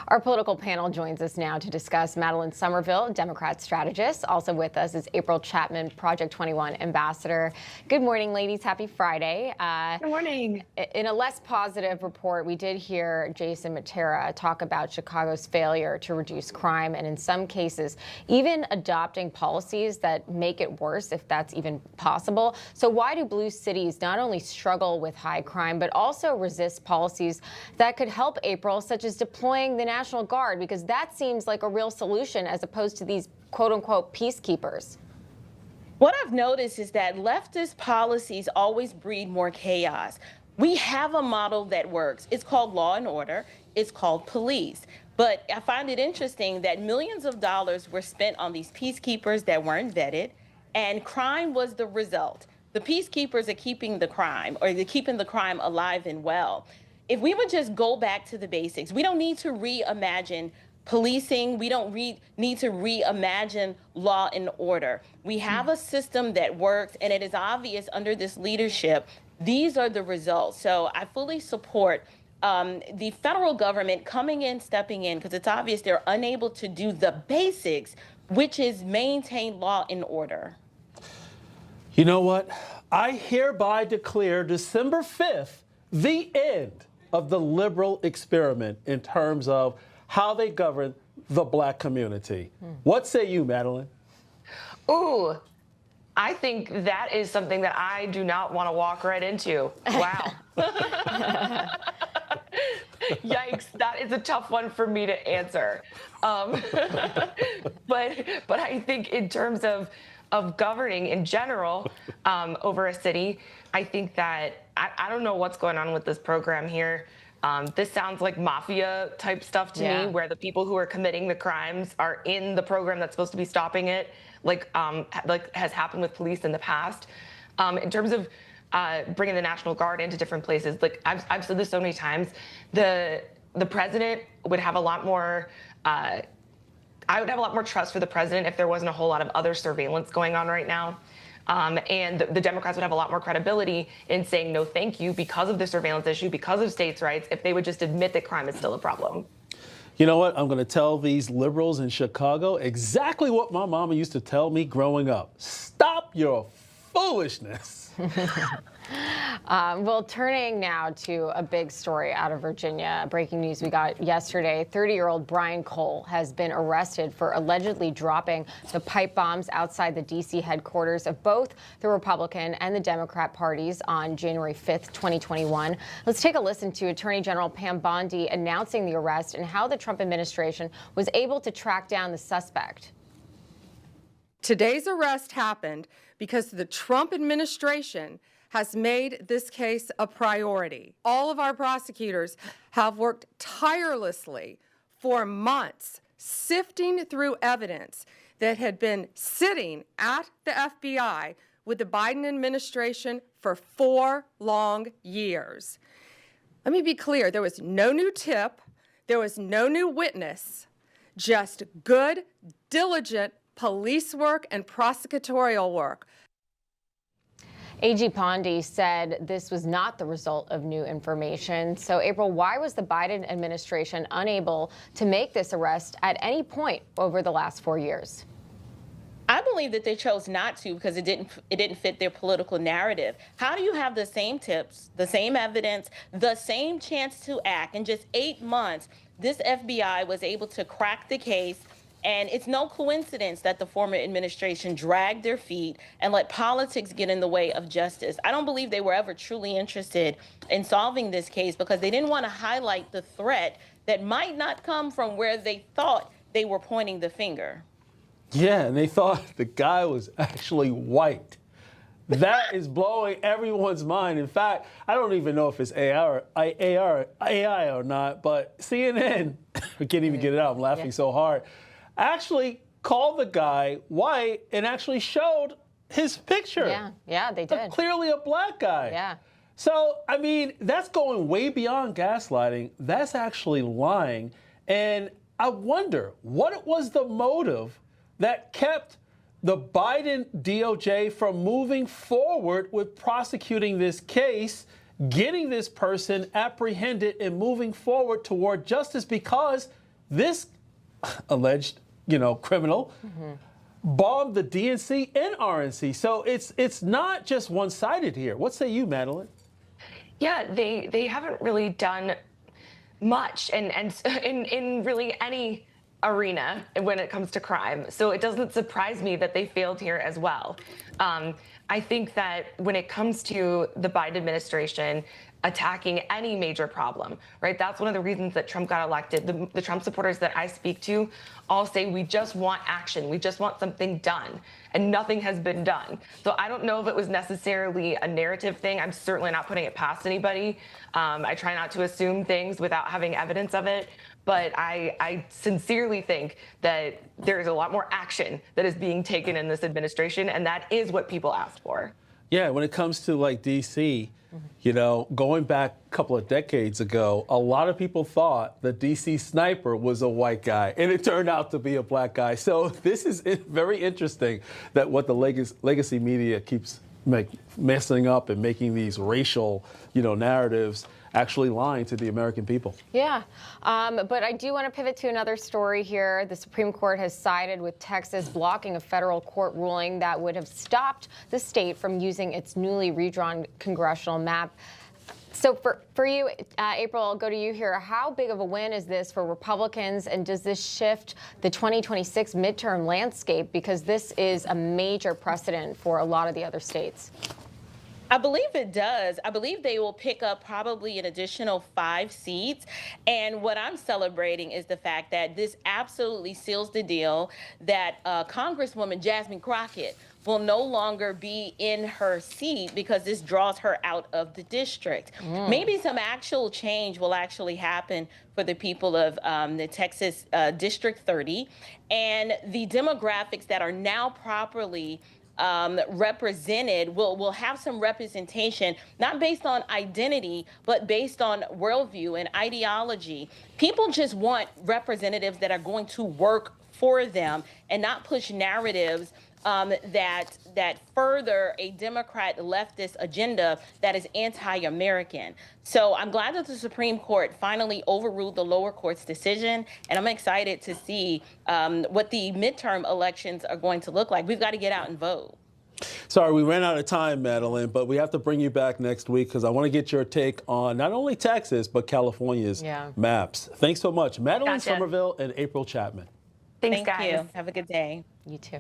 Our political panel joins us now to discuss Madeline Somerville, Democrat strategist. Also with us is April Chapman, Project 21 ambassador. Good morning, ladies. Happy Friday. Good morning. In a less positive report, we did hear Jason Matera talk about Chicago's failure to reduce crime and in some cases even adopting policies that make it worse, if that's even possible. So why do blue cities not only struggle with high crime but also resist policies that could help April, such as deploying the National Guard, because that seems like a real solution as opposed to these quote-unquote peacekeepers? What I've noticed is that leftist policies always breed more chaos. We have a model that works. It's called law and order. It's called police. But I find it interesting that millions of dollars were spent on these peacekeepers that weren't vetted, and crime was the result. The peacekeepers are keeping the crime, or they're keeping the crime alive and well. If we would just go back to the basics, we don't need to reimagine policing. We don't need to reimagine law and order. We have a system that works, and it is obvious under this leadership, these are the results. So I fully support the federal government coming in, stepping in, because it's obvious they're unable to do the basics, which is maintain law and order. You know what? I hereby declare December 5th the end of the liberal experiment in terms of how they govern the black community. What say you, Madeline? Ooh, I think that is something that I do not want to walk right into. Wow. Yikes, that is a tough one for me to answer. But I think in terms of governing in general over a city, I think that I don't know what's going on with this program here. This sounds like mafia type stuff to me, where the people who are committing the crimes are in the program that's supposed to be stopping it, like has happened with police in the past. In terms of bringing the National Guard into different places, like I've said this so many times, the president would have a lot more. I would have a lot more trust for the president if there wasn't a whole lot of other surveillance going on right now. And the Democrats would have a lot more credibility in saying no thank you because of the surveillance issue, because of states' rights, if they would just admit that crime is still a problem. You know what? I'm going to tell these liberals in Chicago exactly what my mama used to tell me growing up. Stop your foolishness. Well, turning now to a big story out of Virginia. Breaking news we got yesterday. 30-year-old Brian Cole has been arrested for allegedly dropping the pipe bombs outside the D.C. headquarters of both the Republican and the Democrat parties on January 5th, 2021. Let's take a listen to Attorney General Pam Bondi announcing the arrest and how the Trump administration was able to track down the suspect. Today's arrest happened because the Trump administration has made this case a priority. All of our prosecutors have worked tirelessly for months, sifting through evidence that had been sitting at the FBI with the Biden administration for 4 long years. Let me be clear, there was no new tip, there was no new witness, just good, diligent police work and prosecutorial work. AG Bondi said this was not the result of new information. So, April, why was the Biden administration unable to make this arrest at any point over the last 4 years? I believe that they chose not to because it didn't fit their political narrative. How do you have the same tips, the same evidence, the same chance to act? In just 8 months, this FBI was able to crack the case. And it's no coincidence that the former administration dragged their feet and let politics get in the way of justice. I don't believe they were ever truly interested in solving this case because they didn't want to highlight the threat that might not come from where they thought they were pointing the finger. Yeah, and they thought the guy was actually white. That is blowing everyone's mind. In fact, I don't even know if it's AI or not, but CNN, I can't even get it out, I'm laughing so hard, actually called the guy white and actually showed his picture. Yeah, they did. Clearly a black guy. Yeah. So, I mean, that's going way beyond gaslighting. That's actually lying. And I wonder, what was the motive that kept the Biden DOJ from moving forward with prosecuting this case, getting this person apprehended and moving forward toward justice? Because this alleged, criminal bombed the DNC and RNC. So it's not just one-sided here. What say you, Madeline? Yeah, they haven't really done much and in really any arena when it comes to crime. So it doesn't surprise me that they failed here as well. I think that when it comes to the Biden administration attacking any major problem, right? That's one of the reasons that Trump got elected. The Trump supporters that I speak to all say, we just want action. We just want something done. And nothing has been done. So I don't know if it was necessarily a narrative thing. I'm certainly not putting it past anybody. I try not to assume things without having evidence of it. But I sincerely think that there is a lot more action that is being taken in this administration, and that is what people asked for. Yeah, when it comes to like D.C., going back a couple of decades ago, a lot of people thought the D.C. sniper was a white guy, and it turned out to be a black guy. So this is very interesting that what the legacy media keeps messing up and making these racial, narratives actually lying to the American people. Yeah, but I do want to pivot to another story here. The Supreme Court has sided with Texas, blocking a federal court ruling that would have stopped the state from using its newly redrawn congressional map. So for you, April, I'll go to you here. How big of a win is this for Republicans, and does this shift the 2026 midterm landscape? Because this is a major precedent for a lot of the other states. I believe it does. I believe they will pick up probably an additional 5 seats. And what I'm celebrating is the fact that this absolutely seals the deal that Congresswoman Jasmine Crockett will no longer be in her seat because this draws her out of the district. Maybe some actual change will actually happen for the people of the Texas District 30 and the demographics that are now properly represented will have some representation, not based on identity, but based on worldview and ideology. People just want representatives that are going to work for them and not push narratives that further a Democrat leftist agenda that is anti-American. So I'm glad that the Supreme Court finally overruled the lower court's decision, and I'm excited to see what the midterm elections are going to look like. We've got to get out and vote. Sorry, we ran out of time, Madeline, but we have to bring you back next week because I want to get your take on not only Texas, but California's maps. Thanks so much. Madeline Somerville and April Chapman. Thanks, Thank guys. you. Have a good day. You too.